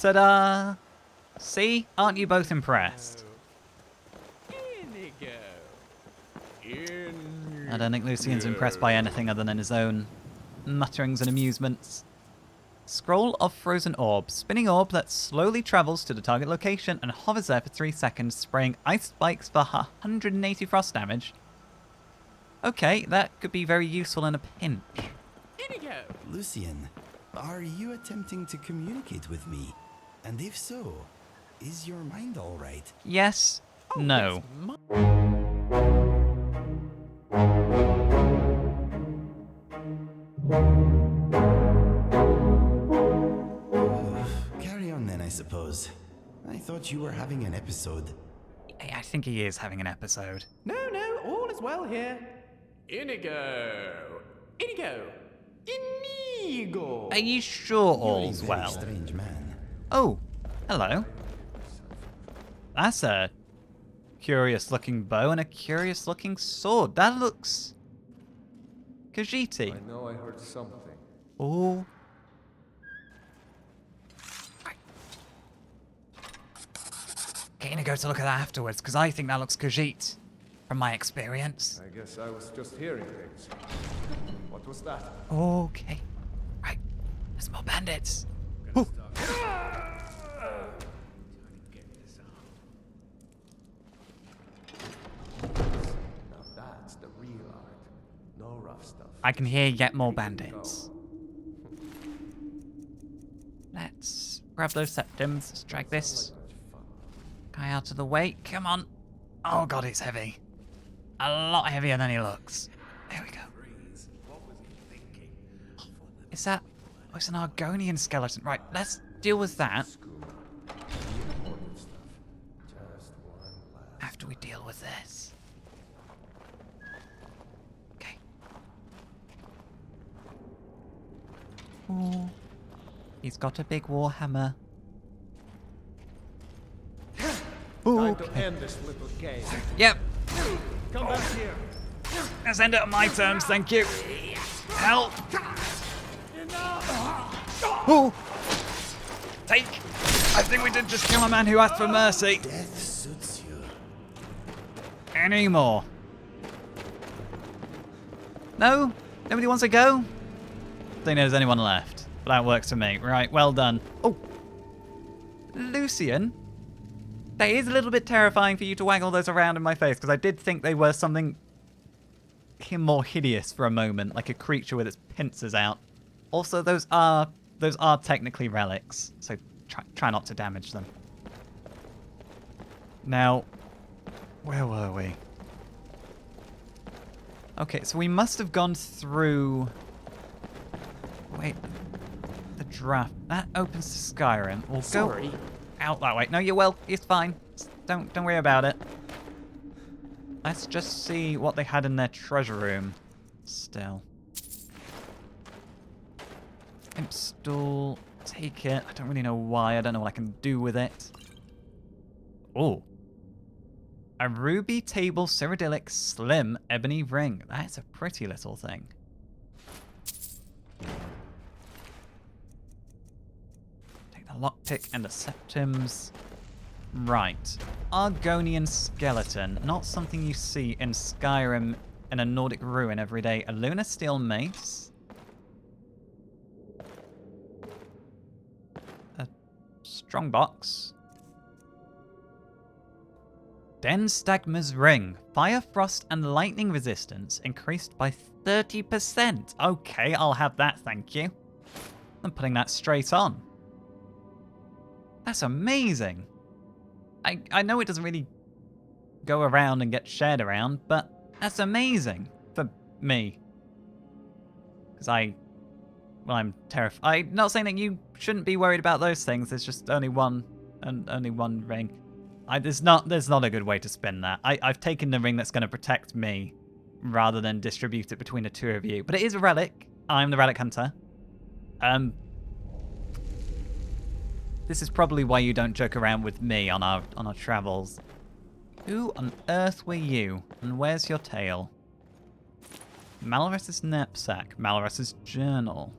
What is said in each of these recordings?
Ta-da! See? Aren't you both impressed? I don't think Lucian's impressed by anything other than his own mutterings and amusements. Scroll of Frozen Orb. Spinning orb that slowly travels to the target location and hovers there for 3 seconds, spraying ice spikes for 180 frost damage. Okay, that could be very useful in a pinch. Lucian, are you attempting to communicate with me? And if so, is your mind all right? Yes. No. Carry on then, I suppose. I thought you were having an episode. I think he is having an episode. No, all is well here. Inigo! Are you sure all's You're a very well? strange man. Oh, hello. That's a curious looking bow and a curious looking sword. That looks Khajiit. I know I heard something. Oh. Getting to go to look at that afterwards, because I think that looks Khajiit, from my experience. I guess I was just hearing things. What was that? Okay. Right. There's more bandits. Ooh. Now that's the real art. No rough stuff. I can hear yet more bandits. Let's grab those septims. Let's drag this guy out of the way. Come on. Oh god, it's heavy. A lot heavier than he looks. There we go. Is that... Oh, it's an Argonian skeleton. Right, let's deal with that. After we deal with this. Okay. Ooh. He's got a big warhammer. Ooh, Time to end this little game. yep. Come back here. Let's end it on my terms, thank you. Help! Ooh. Take! I think we did just kill a man who asked for mercy. Death suits you. Any more? No? Nobody wants to go? Don't think there's anyone left. But that works for me. Right, well done. Oh! Lucian? That is a little bit terrifying for you to waggle those around in my face, because I did think they were something more hideous for a moment, like a creature with its pincers out. Also, those are technically relics, so try not to damage them. Now, where were we? Okay, so we must have gone through... Wait, the draft. That opens to Skyrim. We'll go out that way. No, you're well. It's fine. Don't worry about it. Let's just see what they had in their treasure room. Still. Imp stool. Take it. I don't really know why. I don't know what I can do with it. Oh. A ruby table cyrodiilic slim ebony ring. That's a pretty little thing. Take the lockpick and the septims. Right. Argonian skeleton. Not something you see in Skyrim in a Nordic ruin every day. A lunar steel mace. A strong box. Den Stagma's ring. Fire, frost, and lightning resistance increased by 30%. Okay, I'll have that, thank you. I'm putting that straight on. That's amazing. I know it doesn't really go around and get shared around, but that's amazing for me. Because I'm terrified. I'm not saying that you shouldn't be worried about those things. There's just only one ring. There's not a good way to spin that. I've taken the ring that's going to protect me rather than distribute it between the two of you. But it is a relic. I'm the relic hunter. This is probably why you don't joke around with me on our travels. Who on earth were you? And where's your tail? Malorus's knapsack. Malorus's journal.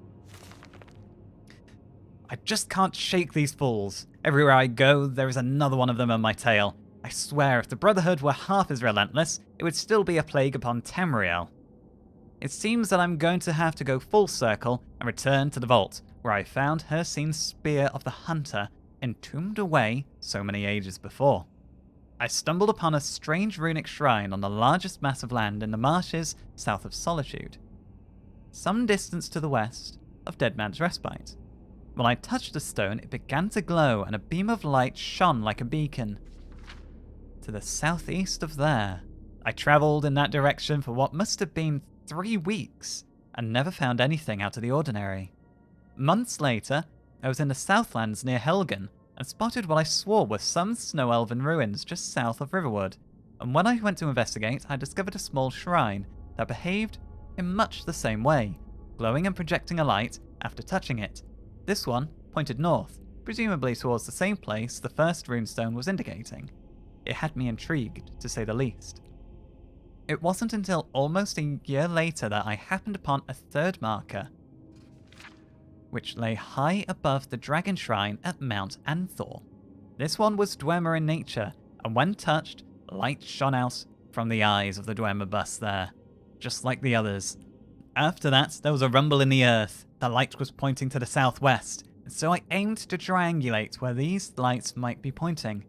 I just can't shake these fools. Everywhere I go, there is another one of them on my tail. I swear, if the Brotherhood were half as relentless, it would still be a plague upon Tamriel. It seems that I'm going to have to go full circle and return to the vault, where I found Ursine's Spear of the Hunter entombed away so many ages before. I stumbled upon a strange runic shrine on the largest mass of land in the marshes south of Solitude, some distance to the west of Dead Man's Respite. When I touched the stone, it began to glow, and a beam of light shone like a beacon. To the southeast of there, I travelled in that direction for what must have been 3 weeks, and never found anything out of the ordinary. Months later, I was in the Southlands near Helgen, and spotted what I swore were some snow elven ruins just south of Riverwood, and when I went to investigate, I discovered a small shrine that behaved in much the same way, glowing and projecting a light after touching it. This one pointed north, presumably towards the same place the first runestone was indicating. It had me intrigued, to say the least. It wasn't until almost a year later that I happened upon a third marker, which lay high above the dragon shrine at Mount Anthor. This one was Dwemer in nature, and when touched, light shone out from the eyes of the Dwemer bust there, just like the others. After that, there was a rumble in the earth. The light was pointing to the southwest, and so I aimed to triangulate where these lights might be pointing.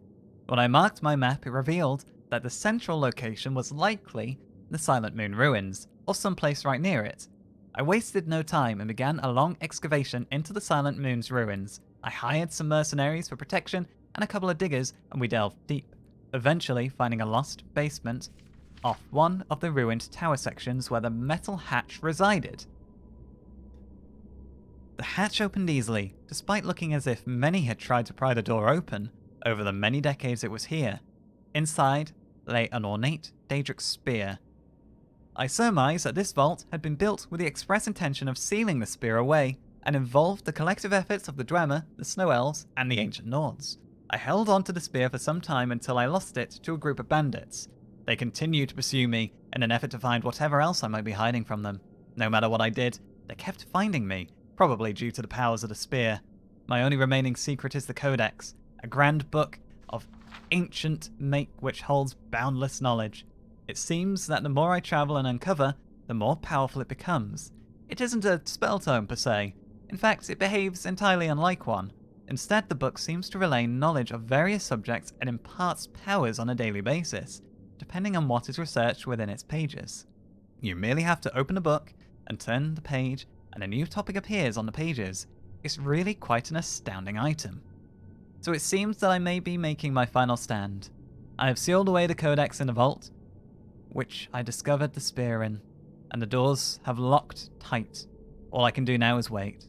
When I marked my map, it revealed that the central location was likely the Silent Moon ruins, or someplace right near it. I wasted no time and began a long excavation into the Silent Moon's ruins. I hired some mercenaries for protection and a couple of diggers, and we delved deep, eventually finding a lost basement off one of the ruined tower sections where the metal hatch resided. The hatch opened easily, despite looking as if many had tried to pry the door open over the many decades it was here. Inside lay an ornate Daedric spear. I surmise that this vault had been built with the express intention of sealing the spear away, and involved the collective efforts of the Dwemer, the Snow Elves, and the Ancient Nords. I held on to the spear for some time until I lost it to a group of bandits. They continued to pursue me in an effort to find whatever else I might be hiding from them. No matter what I did, they kept finding me, probably due to the powers of the spear. My only remaining secret is the Codex, a grand book of ancient make which holds boundless knowledge. It seems that the more I travel and uncover, the more powerful it becomes. It isn't a spell tome per se. In fact, it behaves entirely unlike one. Instead, the book seems to relay knowledge of various subjects and imparts powers on a daily basis, depending on what is researched within its pages. You merely have to open a book and turn the page, and a new topic appears on the pages. It's really quite an astounding item. So it seems that I may be making my final stand. I have sealed away the Codex in the vault, which I discovered the spear in, and the doors have locked tight. All I can do now is wait.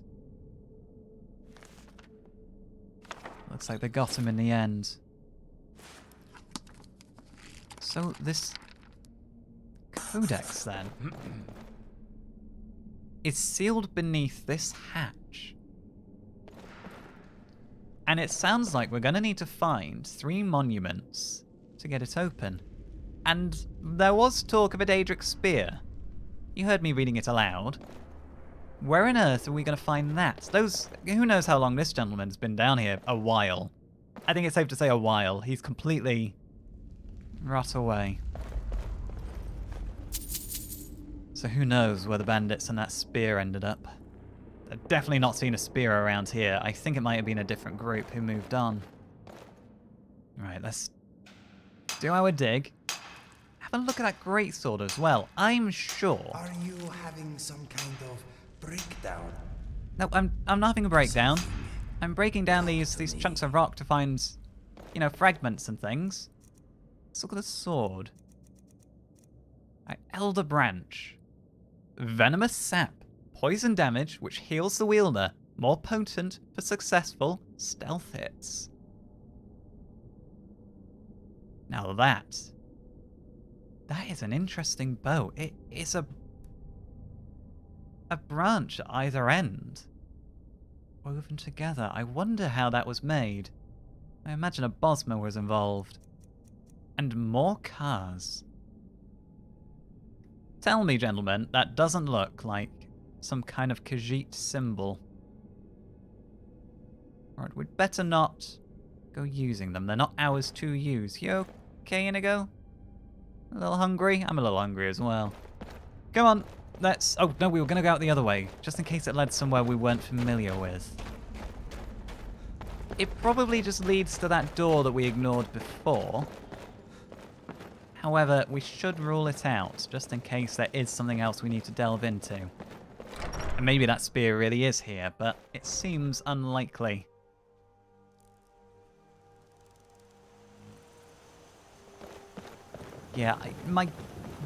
Looks like they got him in the end. So this Codex then is sealed beneath this hatch. And it sounds like we're going to need to find 3 monuments to get it open. And there was talk of a Daedric spear. You heard me reading it aloud. Where on earth are we going to find that? Who knows how long this gentleman's been down here? A while. I think it's safe to say a while. He's completely rot away. So who knows where the bandits and that spear ended up. I've definitely not seen a spear around here. I think it might have been a different group who moved on. Right, let's do our dig. Have a look at that greatsword as well. I'm sure. Are you having some kind of breakdown? No, I'm not having a breakdown. I'm breaking down these chunks of rock to find, fragments and things. Let's look at the sword. Right, Elder Branch. Venomous sap. Poison damage, which heals the wielder. More potent for successful stealth hits. Now that is an interesting bow. It is a branch at either end, woven together. I wonder how that was made. I imagine a Bosma was involved. And more cars. Tell me, gentlemen, that doesn't look like some kind of Khajiit symbol. We'd better not go using them. They're not ours to use. You okay, Inigo? A little hungry? I'm a little hungry as well. Come on, let's... Oh, no, we were going to go out the other way, just in case it led somewhere we weren't familiar with. It probably just leads to that door that we ignored before. However, we should rule it out, just in case there is something else we need to delve into. And maybe that spear really is here, but it seems unlikely. Yeah, my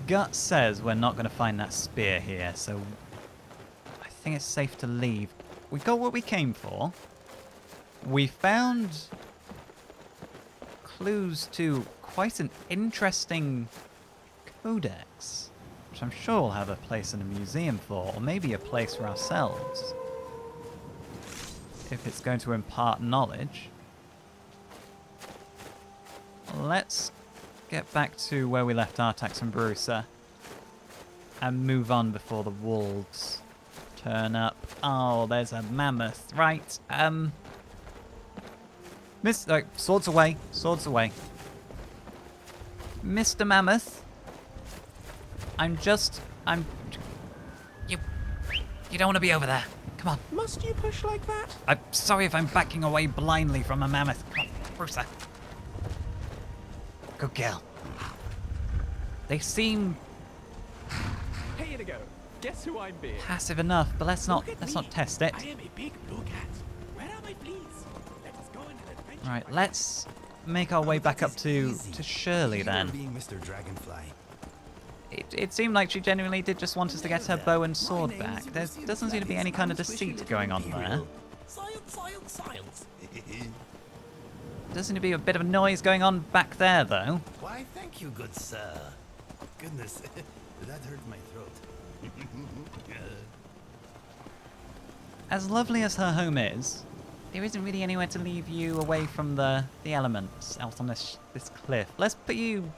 gut says we're not going to find that spear here, so I think it's safe to leave. We got what we came for. We found clues to quite an interesting codex, which I'm sure will have a place in a museum for, or maybe a place for ourselves, if it's going to impart knowledge. Let's get back to where we left Artax and Brucer and move on before the wolves turn up. Oh, there's a mammoth. Right, swords away, swords away. Mr. Mammoth, you don't want to be over there. Come on. Must you push like that? I'm sorry if I'm backing away blindly from a mammoth. Come on, Brucer. Good girl. They seem Hey, Inigo. Guess who I'm being? passive enough, but let's not test it. I am a big blue cat. Where are my fleas? Let us go on an adventure. Right, let's make our way back up to Shirley You then. are being Mr. Dragonfly. It seemed like she genuinely did just want us to get her bow and sword back. There doesn't seem to be any kind of deceit going on there. Science, science, science. Does seem to be a bit of a noise going on back there, though. Why, thank you, good sir. Goodness, that hurt my throat. As lovely as her home is, there isn't really anywhere to leave you away from the elements out on this cliff. Let's put you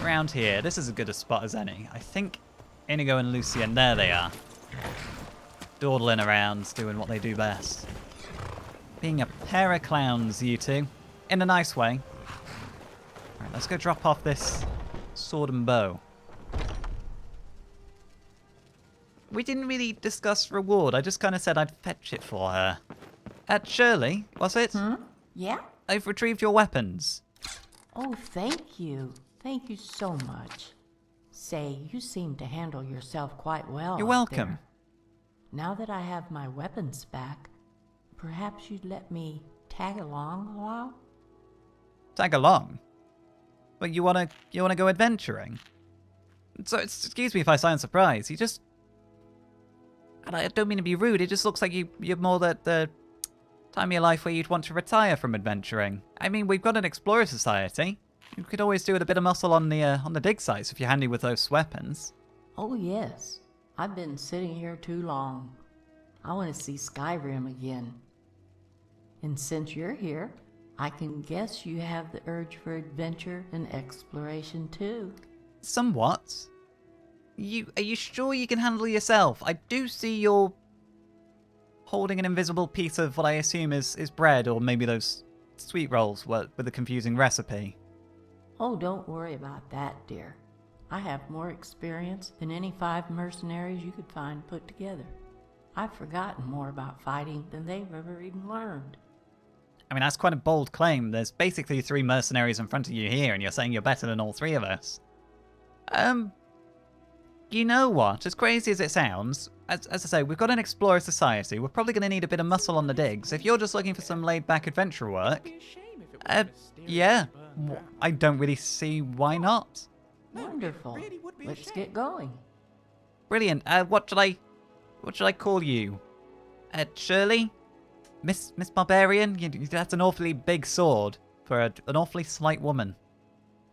around here. This is as good a spot as any. I think Inigo and Lucien, there they are. Dawdling around, doing what they do best. Being a pair of clowns, you two. In a nice way. Alright, let's go drop off this sword and bow. We didn't really discuss reward. I just kind of said I'd fetch it for her. Shirley, was it? Yeah? I've retrieved your weapons. Oh, thank you. Thank you so much. Say, you seem to handle yourself quite well. You're out welcome. there. Now that I have my weapons back, perhaps you'd let me tag along a while? Tag along. But you wanna go adventuring? So excuse me if I sound surprised. You just, and I don't mean to be rude. It just looks like you're more the time of your life where you'd want to retire from adventuring. I mean, we've got an explorer society. You could always do with a bit of muscle on the dig sites if you're handy with those weapons. Oh, yes. I've been sitting here too long. I want to see Skyrim again. And since you're here, I can guess you have the urge for adventure and exploration too. Somewhat. Are you sure you can handle yourself? I do see you're holding an invisible piece of what I assume is bread, or maybe those sweet rolls with a confusing recipe. Oh, don't worry about that, dear. I have more experience than any 5 mercenaries you could find put together. I've forgotten more about fighting than they've ever even learned. I mean, that's quite a bold claim. There's basically 3 mercenaries in front of you here, and you're saying you're better than all 3 of us. You know what? As crazy as it sounds, as I say, we've got an explorer society. We're probably going to need a bit of muscle on the digs. If you're just looking for some laid-back adventure work, yeah, I don't really see why not. Wonderful. Let's get going. Brilliant. What should I call you? Shirley? Miss Barbarian? That's an awfully big sword for an awfully slight woman.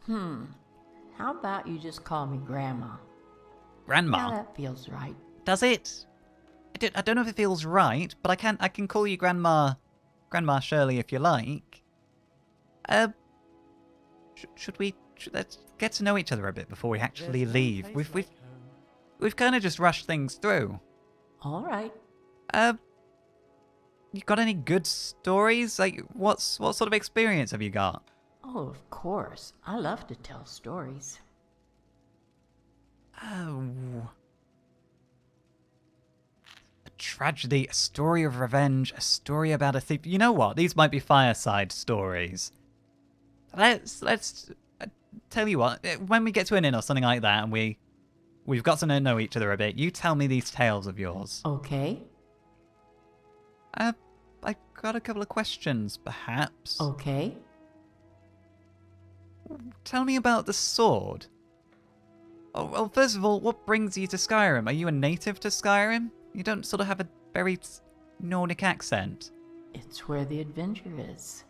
How about you just call me Grandma? Grandma? Now that feels right. Does it? I don't know if it feels right, but I can call you Grandma Shirley if you like. Let's get to know each other a bit before we actually leave. We've kind of just rushed things through. All right. you got any good stories? Like, what sort of experience have you got? Oh, of course. I love to tell stories. Oh. A tragedy, a story of revenge, a story about a thief. You know what? These might be fireside stories. Let's tell you what, when we get to an inn or something like that and we've got to know each other a bit, you tell me these tales of yours. Okay. I got a couple of questions, perhaps. Okay. Tell me about the sword. Oh, well, first of all, what brings you to Skyrim? Are you a native to Skyrim? You don't sort of have a very Nordic accent. It's where the adventure is.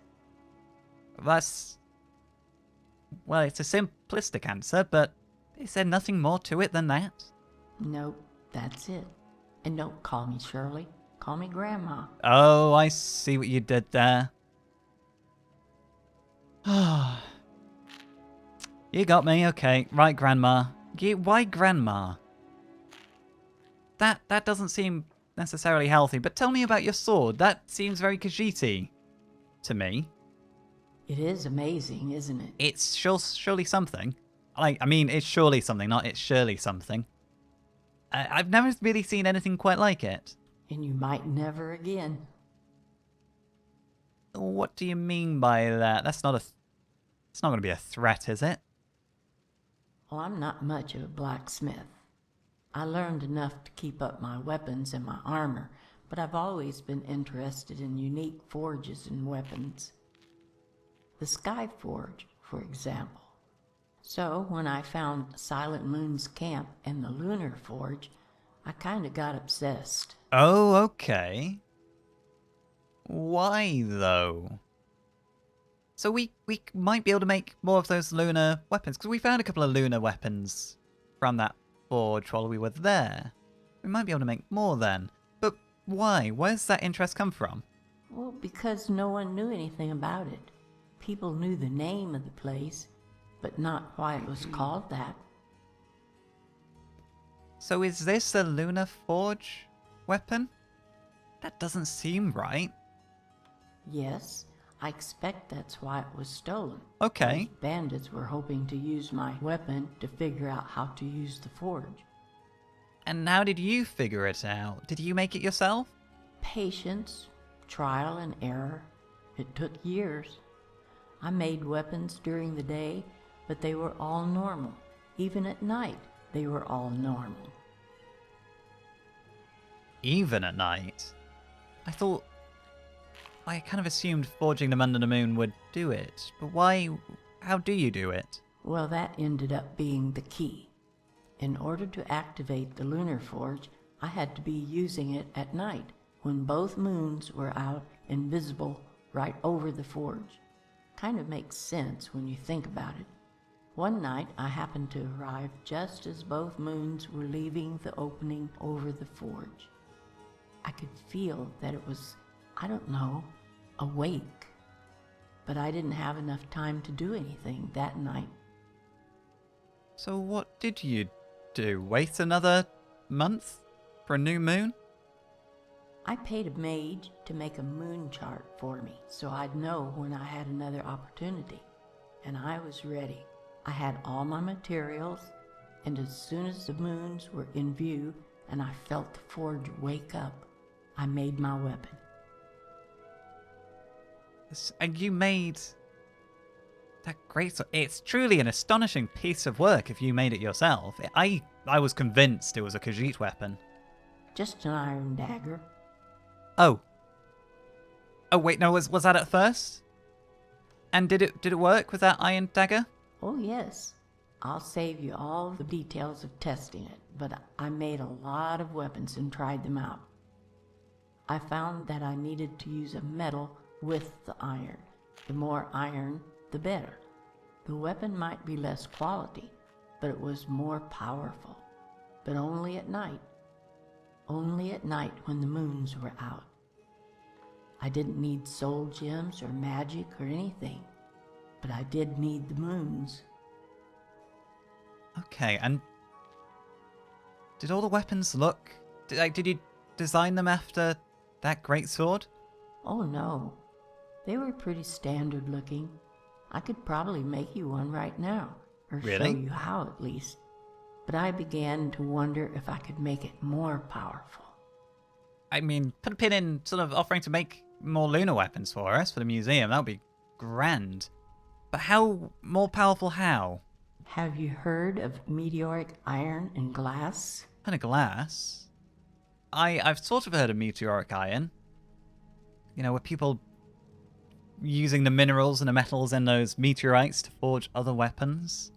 That's... Well, it's a simplistic answer, but is there nothing more to it than that? Nope, that's it. And don't call me Shirley. Call me Grandma. Oh, I see what you did there. You got me, okay. Right, Grandma. Why Grandma? That doesn't seem necessarily healthy, but tell me about your sword. That seems very Khajiit to me. It is amazing, isn't it? It's surely something. I mean, it's surely something, not it's surely something. I've never really seen anything quite like it. And you might never again. What do you mean by that? It's not going to be a threat, is it? Well, I'm not much of a blacksmith. I learned enough to keep up my weapons and my armor, but I've always been interested in unique forges and weapons. The Sky Forge, for example. So, when I found Silent Moon's camp and the Lunar Forge, I kinda got obsessed. Oh, okay. Why, though? So we might be able to make more of those lunar weapons, because we found a couple of lunar weapons from that forge while we were there. We might be able to make more then. But why? Where's that interest come from? Well, because no one knew anything about it. People knew the name of the place, but not why it was called that. So is this a lunar forge weapon? That doesn't seem right. Yes, I expect that's why it was stolen. Okay. Those bandits were hoping to use my weapon to figure out how to use the forge. And how did you figure it out? Did you make it yourself? Patience, trial and error. It took years. I made weapons during the day, but they were all normal. Even at night, they were all normal. Even at night? I kind of assumed forging them under the moon would do it, but why? How do you do it? Well, that ended up being the key. In order to activate the Lunar Forge, I had to be using it at night, when both moons were out and visible right over the forge. Kind of makes sense when you think about it. One night, I happened to arrive just as both moons were leaving the opening over the forge. I could feel that it was, I don't know, awake. But I didn't have enough time to do anything that night. So what did you do? Wait another month for a new moon? I paid a mage to make a moon chart for me, so I'd know when I had another opportunity. And I was ready. I had all my materials, and as soon as the moons were in view and I felt the forge wake up, I made my weapon. And you made that great... It's truly an astonishing piece of work if you made it yourself. I was convinced it was a Khajiit weapon. Just an iron dagger. Oh. Oh wait, no, was that at first? And did it work with that iron dagger? Oh yes. I'll save you all the details of testing it, but I made a lot of weapons and tried them out. I found that I needed to use a metal with the iron. The more iron, the better. The weapon might be less quality, but it was more powerful. But only at night. Only at night when the moons were out. I didn't need soul gems or magic or anything, but I did need the moons. Okay, and did all the weapons look... Did you design them after that great sword? Oh no, they were pretty standard looking. I could probably make you one right now, or show Really? you how at least. But I began to wonder if I could make it more powerful. I mean, put a pin in sort of offering to make more lunar weapons for us for the museum. That would be grand. But how more powerful? How? Have you heard of meteoric iron and glass? Kind of glass. I've sort of heard of meteoric iron. You know, with people using the minerals and the metals in those meteorites to forge other weapons.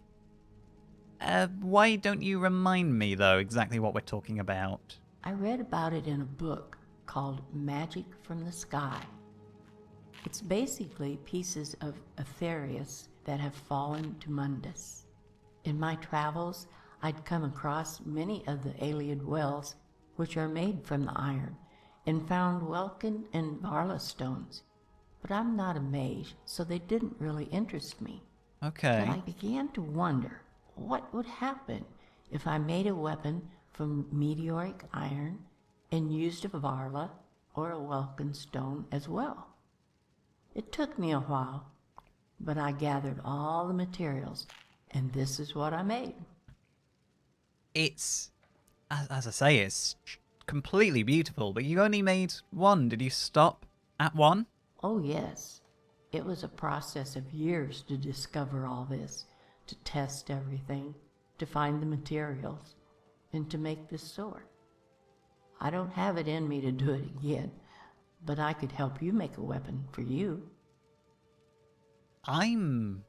Why don't you remind me, though, exactly what we're talking about? I read about it in a book called Magic from the Sky. It's basically pieces of Aetherius that have fallen to Mundus. In my travels, I'd come across many of the Ayleid wells, which are made from the iron, and found Welkin and Varla stones. But I'm not a mage, so they didn't really interest me. Okay. But I began to wonder what would happen if I made a weapon from meteoric iron and used a Varla or a Welkin stone as well. It took me a while, but I gathered all the materials, and this is what I made. It's, as I say, it's completely beautiful, but you only made one. Did you stop at one? Oh yes, it was a process of years to discover all this, to test everything, to find the materials, and to make this sword. I don't have it in me to do it again, but I could help you make a weapon for you. I'm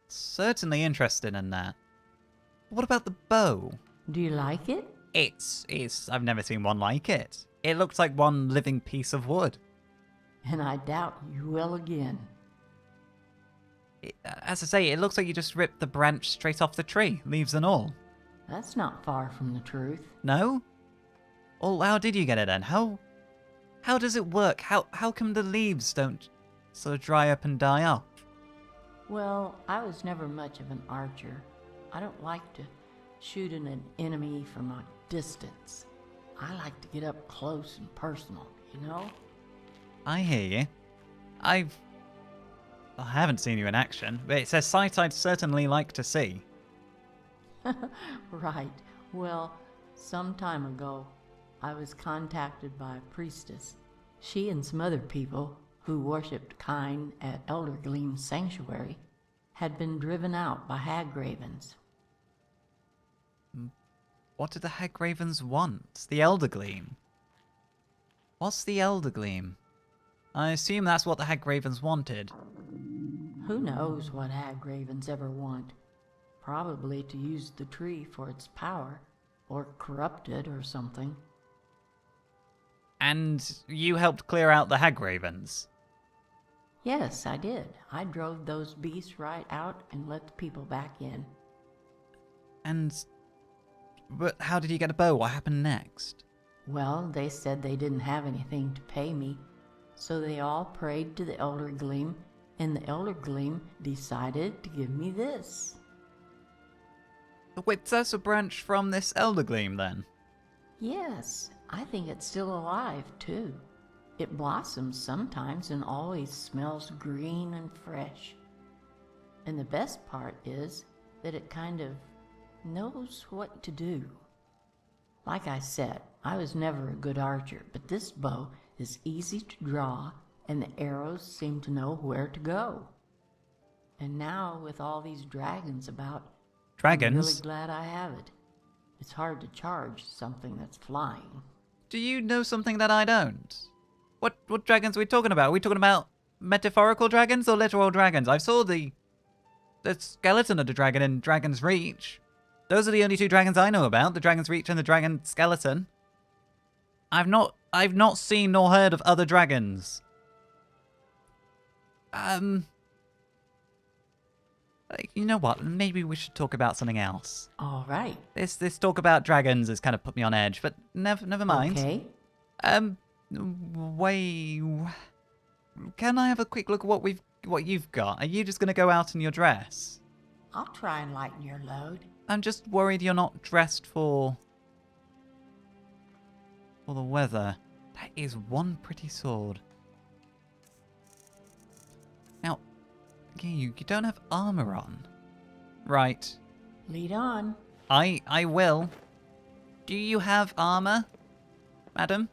certainly interested in that. What about the bow? Do you like it? I've never seen one like it. It looks like one living piece of wood. And I doubt you will again. As I say, it looks like you just ripped the branch straight off the tree, leaves and all. That's not far from the truth. No? Well, how did you get it then? How does it work? How come the leaves don't sort of dry up and die off? Well, I was never much of an archer. I don't like to shoot at an enemy from a distance. I like to get up close and personal, you know? I hear you. I haven't seen you in action, but it's a sight I'd certainly like to see. Right. Well, some time ago, I was contacted by a priestess. She and some other people who worshipped Kine at Eldergleam's sanctuary had been driven out by hag-ravens. What do the hag-ravens want? The Eldergleam? What's the Eldergleam? I assume that's what the hag-ravens wanted. Who knows what hag-ravens ever want? Probably to use the tree for its power, or corrupt it or something. And you helped clear out the hag-ravens? Yes, I did. I drove those beasts right out and let the people back in. But how did you get a bow? What happened next? Well, they said they didn't have anything to pay me, so they all prayed to the Eldergleam, and the Eldergleam decided to give me this. Wait, that's a branch from this Eldergleam, then? Yes, I think it's still alive, too. It blossoms sometimes and always smells green and fresh. And the best part is that it kind of knows what to do. Like I said, I was never a good archer, but this bow is easy to draw and the arrows seem to know where to go. And now with all these dragons about, Dragons? I'm really glad I have it. It's hard to charge something that's flying. Do you know something that I don't? What dragons are we talking about? Are we talking about metaphorical dragons or literal dragons? I saw the skeleton of the dragon in Dragon's Reach. Those are the only two dragons I know about, the Dragon's Reach and the Dragon Skeleton. I've not seen nor heard of other dragons. You know what? Maybe we should talk about something else. All right. This talk about dragons has kind of put me on edge, but never mind. Okay. Wait. Can I have a quick look at what you've got? Are you just gonna go out in your dress? I'll try and lighten your load. I'm just worried you're not dressed for the weather. That is one pretty sword. You don't have armor on. Right. Lead on. I will. Do you have armor, madam?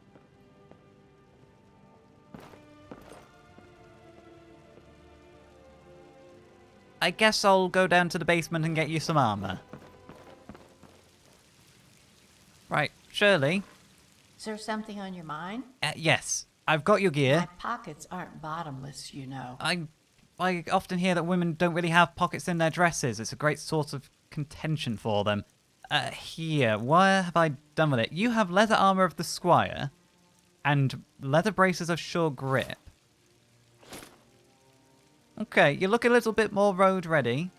I guess I'll go down to the basement and get you some armor. Right, Shirley. Is there something on your mind? Yes, I've got your gear. My pockets aren't bottomless, you know. I often hear that women don't really have pockets in their dresses. It's a great source of contention for them. Here, what have I done with it? You have leather armor of the squire and leather braces of sure grip. Okay, you look a little bit more road ready.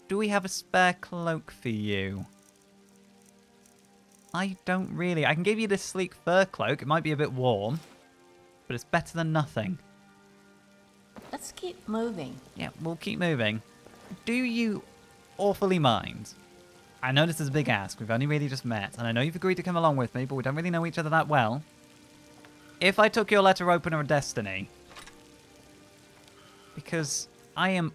Do we have a spare cloak for you? I don't really. I can give you this sleek fur cloak. It might be a bit warm, but it's better than nothing. Let's keep moving. Yeah, we'll keep moving. Do you awfully mind? I know this is a big ask. We've only really just met, and I know you've agreed to come along with me, but we don't really know each other that well. If I took your letter opener of destiny, because I am...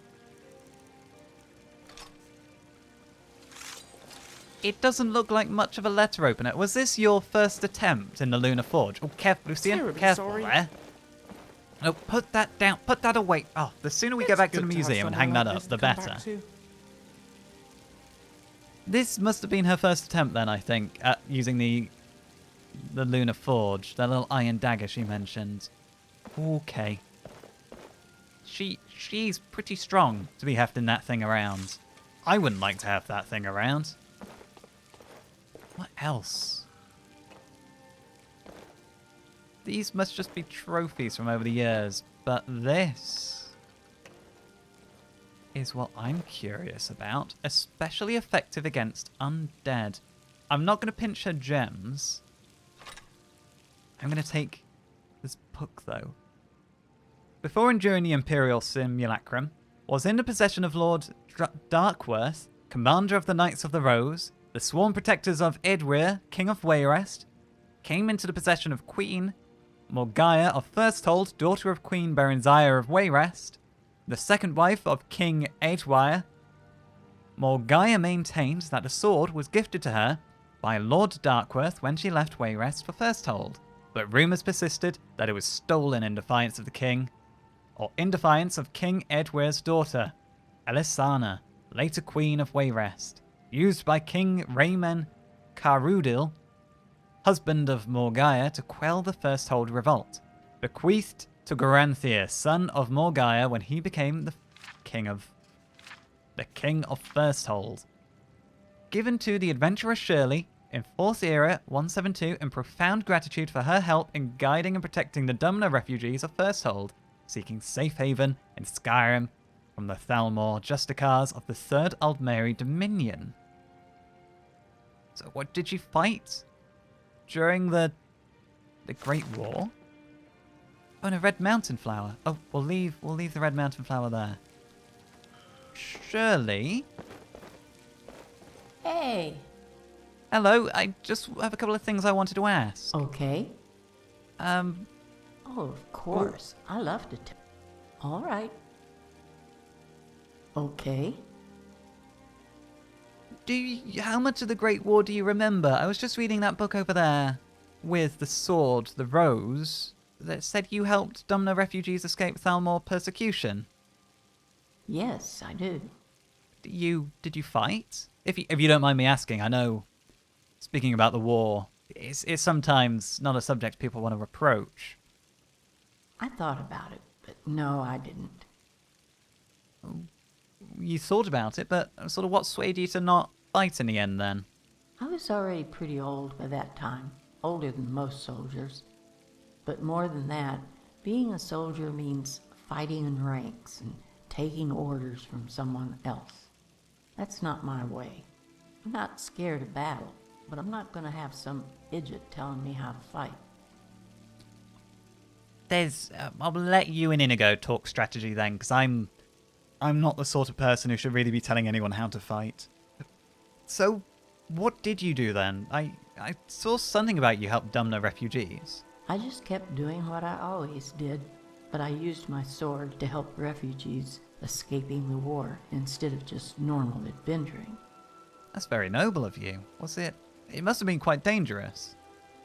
It doesn't look like much of a letter opener. Was this your first attempt in the Lunar Forge? Oh, careful, Lucian. Terribly Careful sorry. there. Oh, put that down. Put that away. Oh, the sooner we get back to the Good have museum and hang somewhere that like up, this the to come better. back to. This must have been her first attempt then, I think, at using the Lunar Forge. That little iron dagger she mentioned. Okay. She's pretty strong to be hefting that thing around. I wouldn't like to have that thing around. What else? These must just be trophies from over the years, but this is what I'm curious about. Especially effective against undead. I'm not going to pinch her gems. I'm going to take this book, though. Before enduring the Imperial Simulacrum, was in the possession of Lord Darkworth, commander of the Knights of the Rose, the sworn protectors of Edwyr, King of Wayrest, came into the possession of Queen Morgaya of Firsthold, daughter of Queen Berenziah of Wayrest, the second wife of King Edwyr. Morgaya maintained that the sword was gifted to her by Lord Darkworth when she left Wayrest for Firsthold, but rumours persisted that it was stolen in defiance of the king, or in defiance of King Edwyr's daughter, Elisana, later Queen of Wayrest, used by King Rayman Carudil, husband of Morgaya, to quell the Firsthold revolt, bequeathed to Garanthir, son of Morgaya, when he became the king of Firsthold. Given to the adventurer Shirley in 4th Era 172 in profound gratitude for her help in guiding and protecting the Dumna refugees of Firsthold, seeking safe haven in Skyrim from the Thalmor Justicars of the 3rd Aldmeri Dominion. So what did you fight during the Great War? Oh, and a red mountain flower. Oh, we'll leave the red mountain flower there. Shirley? Hey. Hello, I just have a couple of things I wanted to ask. Okay. Oh, Oh, of course. I love to tell. All right. Okay. How much of the Great War do you remember? I was just reading that book over there with the sword, the rose, that said you helped Dumna refugees escape Thalmor persecution. Yes, I do. Did you fight? If you don't mind me asking, I know speaking about the war is sometimes not a subject people want to approach. I thought about it, but no, I didn't. You thought about it, but sort of what swayed you to not fight in the end then? I was already pretty old by that time, older than most soldiers. But more than that, being a soldier means fighting in ranks and taking orders from someone else. That's not my way. I'm not scared of battle, but I'm not going to have some idiot telling me how to fight. I'll let you and Inigo talk strategy then, because I'm not the sort of person who should really be telling anyone how to fight. So, what did you do then? I saw something about you helped Dumna refugees. I just kept doing what I always did, but I used my sword to help refugees escaping the war instead of just normal adventuring. That's very noble of you. Was it? It must have been quite dangerous.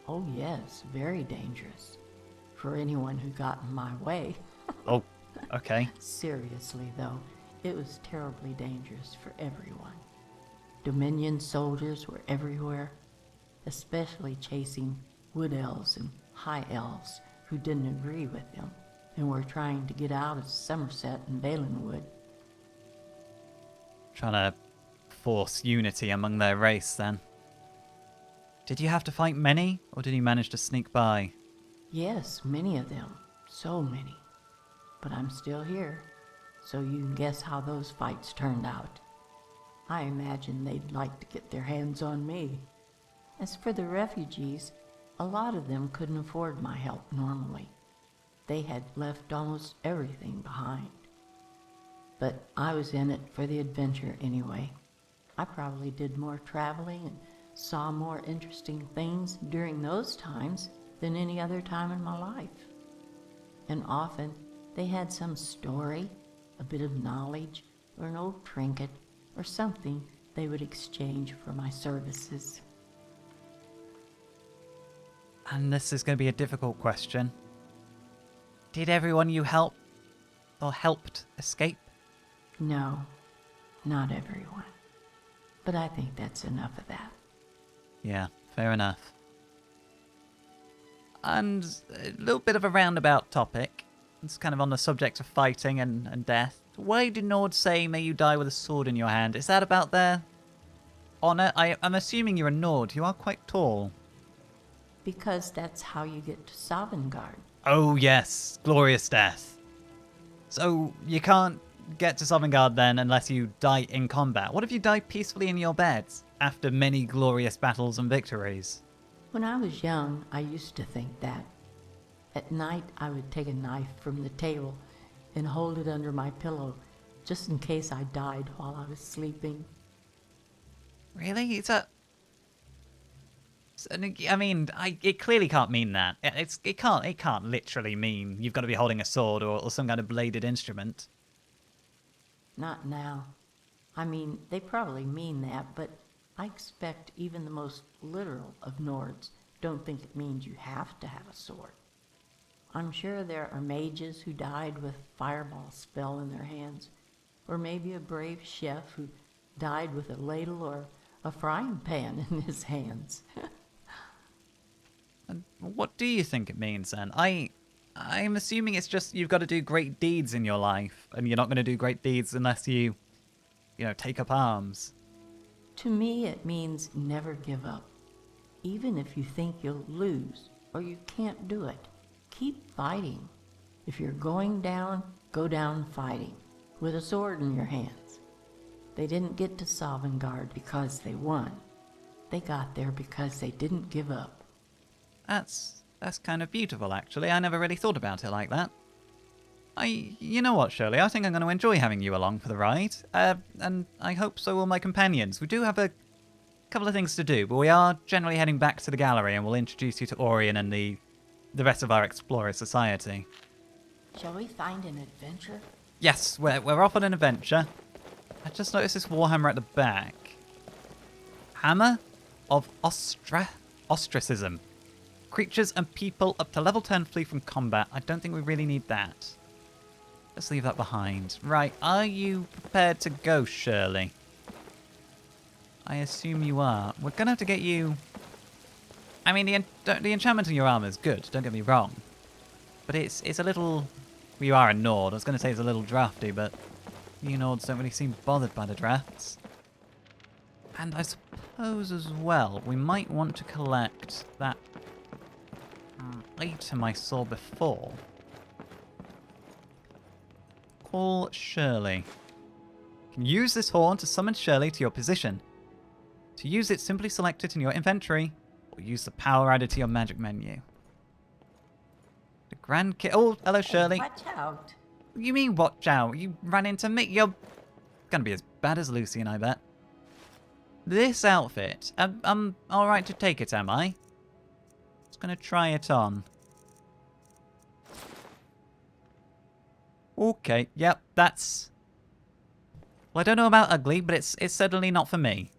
Oh yes, very dangerous. For anyone who got in my way. Oh, okay. Seriously though, it was terribly dangerous for everyone. Dominion soldiers were everywhere, especially chasing wood elves and high elves who didn't agree with them and were trying to get out of Somerset and Valenwood. Trying to force unity among their race, then. Did you have to fight many, or did you manage to sneak by? Yes, many of them. So many. But I'm still here, so you can guess how those fights turned out. I imagine they'd like to get their hands on me. As for the refugees, a lot of them couldn't afford my help normally. They had left almost everything behind. But I was in it for the adventure anyway. I probably did more traveling and saw more interesting things during those times than any other time in my life. And often they had some story, a bit of knowledge, or an old trinket, or something they would exchange for my services. And this is going to be a difficult question. Did everyone you helped escape? No, not everyone. But I think that's enough of that. Yeah, fair enough. And a little bit of a roundabout topic. It's kind of on the subject of fighting and death. Why do Nords say, may you die with a sword in your hand? Is that about their honor? I'm assuming you're a Nord. You are quite tall. Because that's how you get to Sovngarde. Oh, yes. Glorious death. So you can't get to Sovngarde then unless you die in combat. What if you die peacefully in your beds after many glorious battles and victories? When I was young, I used to think that. At night, I would take a knife from the table and hold it under my pillow, just in case I died while I was sleeping. Really? It clearly can't mean that. It can't literally mean you've got to be holding a sword or some kind of bladed instrument. Not now. I mean, they probably mean that, but I expect even the most literal of Nords don't think it means you have to have a sword. I'm sure there are mages who died with a fireball spell in their hands, or maybe a brave chef who died with a ladle or a frying pan in his hands. And what do you think it means then? I'm assuming it's just you've got to do great deeds in your life, and you're not going to do great deeds unless you take up arms. To me, it means never give up. Even if you think you'll lose or you can't do it, keep fighting. If you're going down, go down fighting, with a sword in your hands. They didn't get to Sovngarde because they won. They got there because they didn't give up. That's kind of beautiful, actually. I never really thought about it like that. You know what, Shirley? I think I'm going to enjoy having you along for the ride. And I hope so will my companions. We do have a couple of things to do, but we are generally heading back to the gallery, and we'll introduce you to Orion and the rest of our Explorer Society. Shall we find an adventure? Yes, we're off on an adventure. I just noticed this Warhammer at the back. Hammer of Ostracism. Creatures and people up to level 10 flee from combat. I don't think we really need that. Let's leave that behind. Right, are you prepared to go, Shirley? I assume you are. We're going to have to get you... I mean, the enchantment in your armor is good, don't get me wrong. But it's a little... Well, you are a Nord. I was going to say it's a little drafty, but you Nords don't really seem bothered by the drafts. And I suppose as well, we might want to collect that item I saw before. Call Shirley. You can use this horn to summon Shirley to your position. To use it, simply select it in your inventory, or use the power added to your magic menu. The Grand Kit. Oh, hello, Shirley. Watch out. You mean watch out? You ran into me. You're gonna be as bad as Lucian, I bet. This outfit. I'm alright to take it, am I? Just gonna try it on. Okay, yep, that's... Well, I don't know about ugly, but it's certainly not for me.